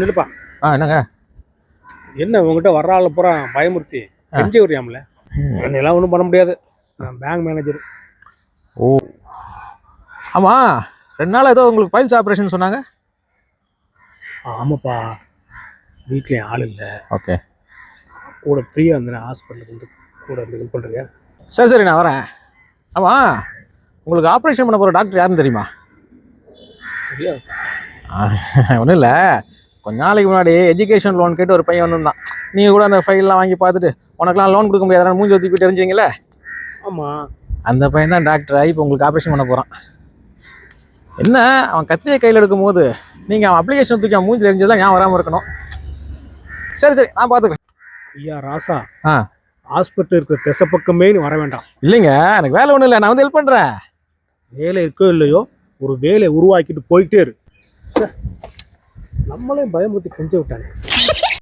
நிலுப்பா. என்னங்க என்ன உங்ககிட்ட வர்ற ஆள் பூரா பயமுறுத்தி கெஞ்சி வரியாமல? என்னெல்லாம் ஒன்றும் பண்ண முடியாது. நான் பேங்க் மேனேஜர். ஓ ஆமாம், 2 நாள் ஏதோ உங்களுக்கு பைல்ஸ் ஆப்ரேஷன் சொன்னாங்க. ஆமாப்பா, வீட்லேயும் ஆள் இல்லை. ஓகே, கூட ஃப்ரீயாக இருந்தேன், ஹாஸ்பிட்டலுக்கு வந்து கூட வந்து ஹெல்ப் பண்ணுறியா? சரி நான் வரேன். ஆமாம், உங்களுக்கு ஆப்ரேஷன் பண்ண போகிற டாக்டர் யாருன்னு தெரியுமா? தெரியாது. ஒன்றும் இல்லை, கொஞ்ச நாளைக்கு முன்னாடி எஜுகேஷன் லோன் கேட்டு ஒரு பையன் வந்திருந்தான். நீங்கள் கூட அந்த ஃபைல்லாம் வாங்கி பார்த்துட்டு உனக்குலாம் லோன் கொடுக்க முடியாது மூஞ்சி ஊற்றி போய் தெரிஞ்சிங்களே. ஆமாம், அந்த பையன் தான் டாக்டர் ஆகி இப்போ உங்களுக்கு ஆப்ரேஷன் பண்ண போகிறான். என்ன அவன் கத்திரியை கையில் எடுக்கும் போது நீங்கள் அவன் அப்ளிகேஷன் தூக்கி அவன் மூஞ்சி தெரிஞ்சதெல்லாம் ஞாபகம் வராமல் இருக்கணும். சரி நான் பார்த்துக்கிறேன். ஐயா ராசா, ஆ ஹாஸ்பிட்டல் இருக்கிற திசை பக்கமே நீ வர வேண்டாம். இல்லைங்க, எனக்கு வேலை ஒன்றும் இல்லை, நான் வந்து ஹெல்ப் பண்ணுறேன். வேலை இருக்கோ இல்லையோ ஒரு வேலையை உருவாக்கிட்டு போயிட்டே இரு. நம்மளே பயமுறுத்தி கெஞ்ச விட்டானே.